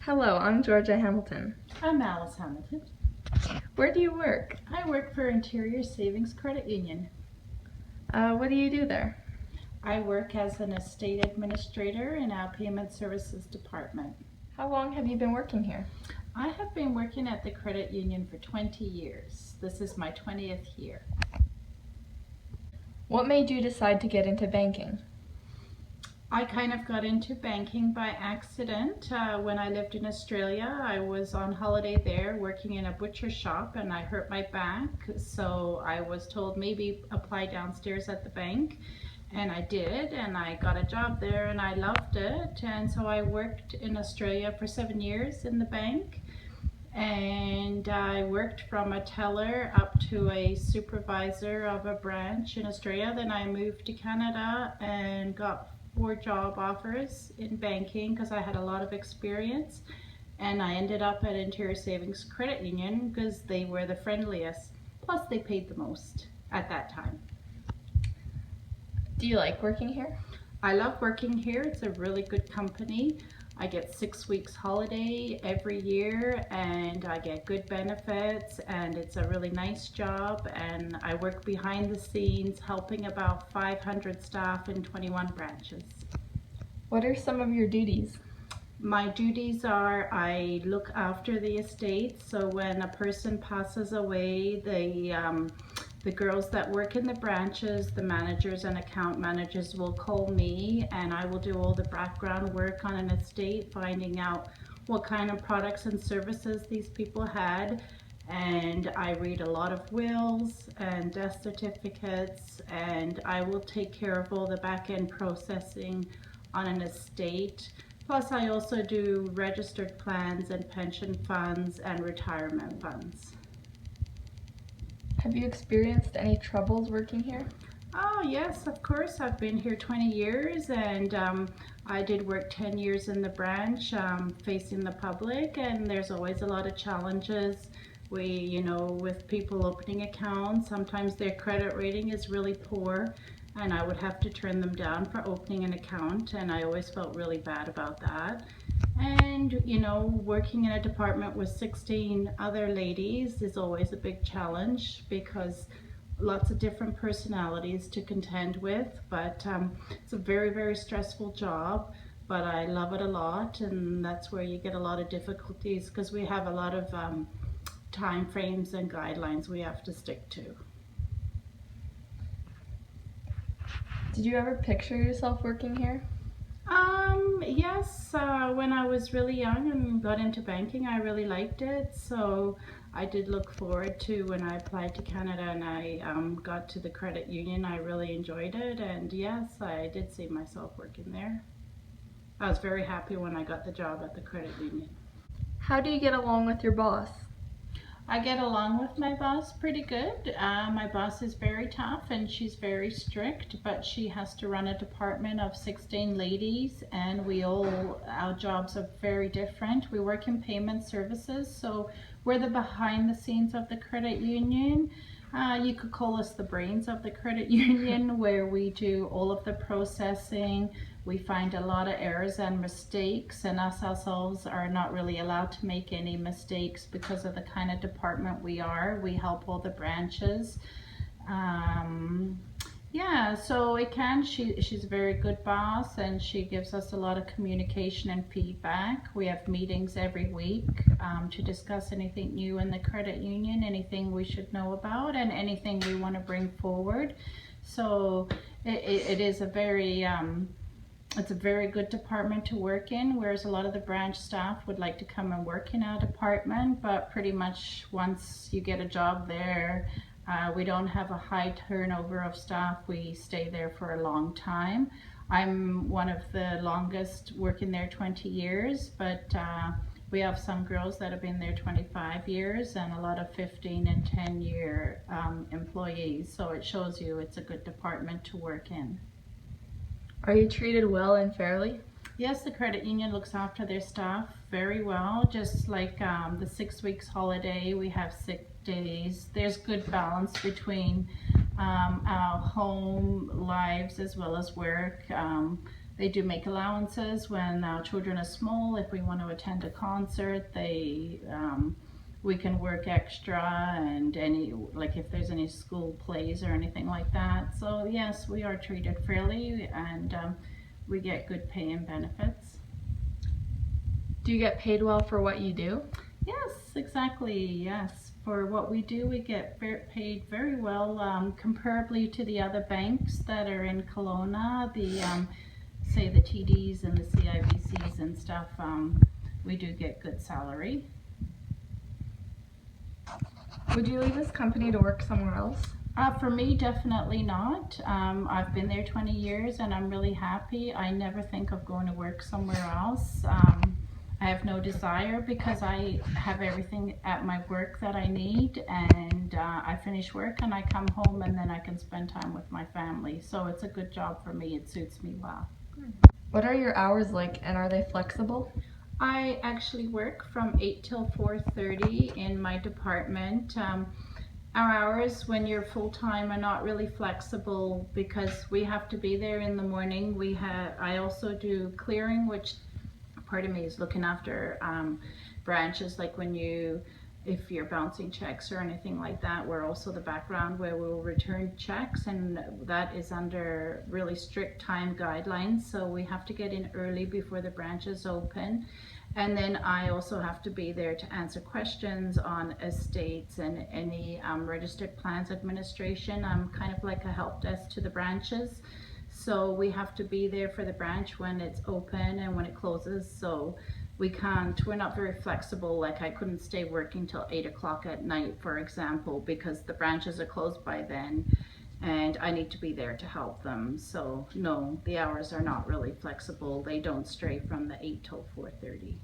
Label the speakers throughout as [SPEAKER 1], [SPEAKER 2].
[SPEAKER 1] Hello, I'm Georgia Hamilton.
[SPEAKER 2] I'm Alice Hamilton.
[SPEAKER 1] Where do you work?
[SPEAKER 2] I work for Interior Savings Credit Union.
[SPEAKER 1] What do you do there?
[SPEAKER 2] I work as an estate administrator in our payment services department.
[SPEAKER 1] How long have you been working here?
[SPEAKER 2] I have been working at the credit union for 20 years. This is my 20th year.
[SPEAKER 1] What made you decide to get into banking?
[SPEAKER 2] I kind of got into banking by accident. When I lived in Australia, I was on holiday there working in a butcher shop and I hurt my back. So I was told maybe apply downstairs at the bank. And I did, and I got a job there and I loved it. And so I worked in Australia for 7 years in the bank. And I worked from a teller up to a supervisor of a branch in Australia. Then I moved to Canada and got 4 job offers in banking because I had a lot of experience, and I ended up at Interior Savings Credit Union because they were the friendliest, plus they paid the most at that time.
[SPEAKER 1] Do you like working here?
[SPEAKER 2] I love working here. It's a really good company. I get 6 weeks holiday every year and I get good benefits, and it's a really nice job, and I work behind the scenes helping about 500 staff in 21 branches.
[SPEAKER 1] What are some of your duties?
[SPEAKER 2] My duties are I look after the estate, so when a person passes away, the girls that work in the branches, the managers and account managers will call me, and I will do all the background work on an estate, finding out what kind of products and services these people had. And I read a lot of wills and death certificates, and I will take care of all the back-end processing on an estate. Plus I also do registered plans and pension funds and retirement funds.
[SPEAKER 1] Have you experienced any troubles working here?
[SPEAKER 2] Oh yes, of course. I've been here 20 years, and I did work 10 years in the branch facing the public, and there's always a lot of challenges. With people opening accounts, sometimes their credit rating is really poor and I would have to turn them down for opening an account, and I always felt really bad about that. And working in a department with 16 other ladies is always a big challenge because lots of different personalities to contend with, but it's a very, very stressful job, but I love it a lot, and that's where you get a lot of difficulties because we have a lot of time frames and guidelines we have to stick to.
[SPEAKER 1] Did you ever picture yourself working here?
[SPEAKER 2] Yes, when I was really young and got into banking, I really liked it. So I did look forward to when I applied to Canada and I got to the credit union. I really enjoyed it, and yes, I did see myself working there. I was very happy when I got the job at the credit union.
[SPEAKER 1] How do you get along with your boss?
[SPEAKER 2] I get along with my boss pretty good. My boss is very tough and she's very strict, but she has to run a department of 16 ladies, and our jobs are very different. We work in payment services, so we're the behind the scenes of the credit union. You could call us the brains of the credit union, where we do all of the processing. We find a lot of errors and mistakes, and us ourselves are not really allowed to make any mistakes because of the kind of department we are. We help all the branches. Yeah, so she's a very good boss, and she gives us a lot of communication and feedback. We have meetings every week to discuss anything new in the credit union, anything we should know about, and anything we want to bring forward. So it is a very it's a very good department to work in, whereas a lot of the branch staff would like to come and work in our department, but pretty much once you get a job there, we don't have a high turnover of staff. We stay there for a long time. I'm one of the longest working there, 20 years, but we have some girls that have been there 25 years and a lot of 15 and 10-year employees, so it shows you it's a good department to work in.
[SPEAKER 1] Are you treated well and fairly?
[SPEAKER 2] Yes, the credit union looks after their staff very well. Just like the 6 weeks holiday, we have sick days. There's good balance between our home lives as well as work. They do make allowances when children are small. If we want to attend a concert, we can work extra, and if there's any school plays or anything like that. So yes, we are treated fairly, and we get good pay and benefits.
[SPEAKER 1] Do you get paid well for what you do?
[SPEAKER 2] Yes, exactly. Yes, for what we do, we get paid very well, comparably to the other banks that are in Kelowna. Say the TDs and the CIBCs and stuff. We do get good salary.
[SPEAKER 1] Would you leave this company to work somewhere else?
[SPEAKER 2] For me, definitely not. I've been there 20 years and I'm really happy. I never think of going to work somewhere else. I have no desire because I have everything at my work that I need, and I finish work and I come home and then I can spend time with my family. So it's a good job for me. It suits me well.
[SPEAKER 1] What are your hours like, and are they flexible?
[SPEAKER 2] I actually work from 8 till 4:30 in my department. Our hours when you're full-time are not really flexible because we have to be there in the morning. I also do clearing, which part of me is looking after branches, like if you're bouncing checks or anything like that. We're also the background where we'll return checks, and that is under really strict time guidelines. So we have to get in early before the branches open. And then I also have to be there to answer questions on estates and any registered plans administration. I'm kind of like a help desk to the branches. So we have to be there for the branch when it's open and when it closes. So we're not very flexible. Like I couldn't stay working till 8 o'clock at night, for example, because the branches are closed by then and I need to be there to help them. So no, the hours are not really flexible. They don't stray from the 8 till 4:30.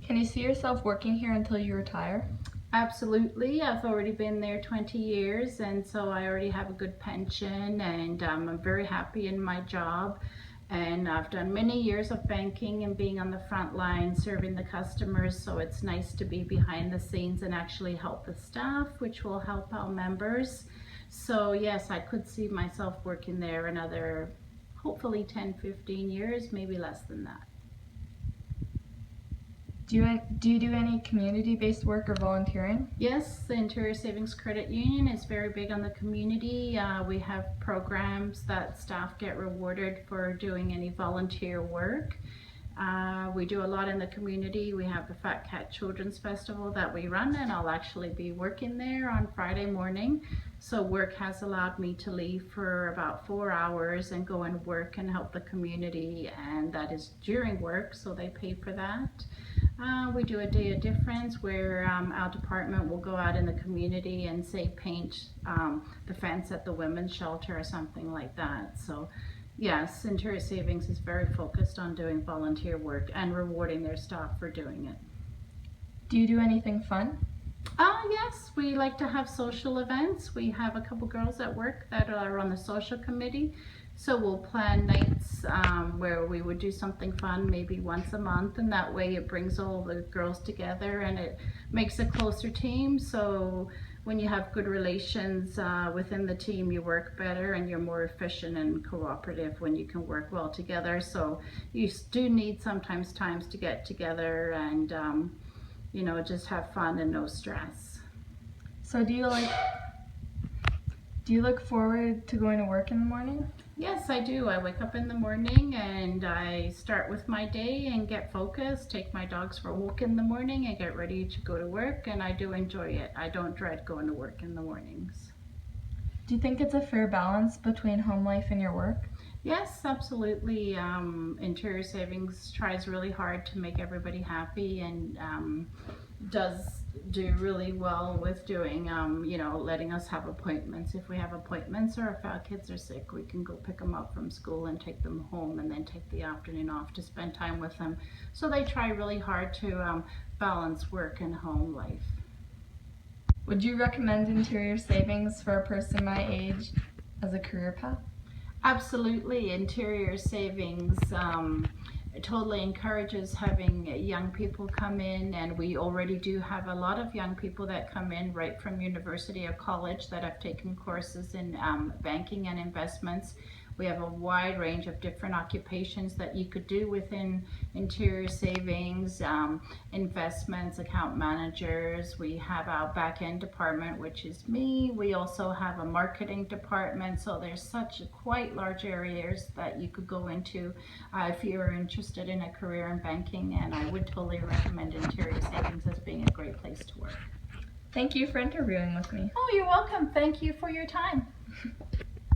[SPEAKER 1] Can you see yourself working here until you retire?
[SPEAKER 2] Absolutely. I've already been there 20 years, and so I already have a good pension, and I'm very happy in my job. And I've done many years of banking and being on the front line serving the customers, so it's nice to be behind the scenes and actually help the staff, which will help our members. So yes, I could see myself working there another hopefully 10-15 years, maybe less than that.
[SPEAKER 1] Do you do any community-based work or volunteering?
[SPEAKER 2] Yes, the Interior Savings Credit Union is very big on the community. We have programs that staff get rewarded for doing any volunteer work. We do a lot in the community. We have the Fat Cat Children's Festival that we run, and I'll actually be working there on Friday morning. So work has allowed me to leave for about 4 hours and go and work and help the community, and that is during work, so they pay for that. We do a Day of Difference where our department will go out in the community and say paint the fence at the women's shelter or something like that. So yes, Interior Savings is very focused on doing volunteer work and rewarding their staff for doing it.
[SPEAKER 1] Do you do anything fun?
[SPEAKER 2] Yes, we like to have social events. We have a couple girls at work that are on the social committee. So we'll plan nights where we would do something fun maybe once a month, and that way it brings all the girls together and it makes a closer team. So when you have good relations within the team, you work better and you're more efficient and cooperative when you can work well together. So you do need sometimes times to get together and just have fun and no stress.
[SPEAKER 1] So do you look forward to going to work in the morning?
[SPEAKER 2] Yes, I do. I wake up in the morning and I start with my day and get focused, take my dogs for a walk in the morning and get ready to go to work, and I do enjoy it. I don't dread going to work in the mornings.
[SPEAKER 1] Do you think it's a fair balance between home life and your work?
[SPEAKER 2] Yes, absolutely. Interior Savings tries really hard to make everybody happy and does do really well with doing, letting us have appointments. If we have appointments or if our kids are sick, we can go pick them up from school and take them home and then take the afternoon off to spend time with them. So they try really hard to balance work and home life.
[SPEAKER 1] Would you recommend Interior Savings for a person my age as a career path?
[SPEAKER 2] Absolutely. Interior Savings totally encourages having young people come in, and we already do have a lot of young people that come in right from university or college that have taken courses in banking and investments. We have a wide range of different occupations that you could do within Interior Savings, investments, account managers. We have our back-end department, which is me. We also have a marketing department. So there's such quite large areas that you could go into if you're interested in a career in banking, and I would totally recommend Interior Savings as being a great place to work.
[SPEAKER 1] Thank you for interviewing with me.
[SPEAKER 2] Oh, you're welcome. Thank you for your time.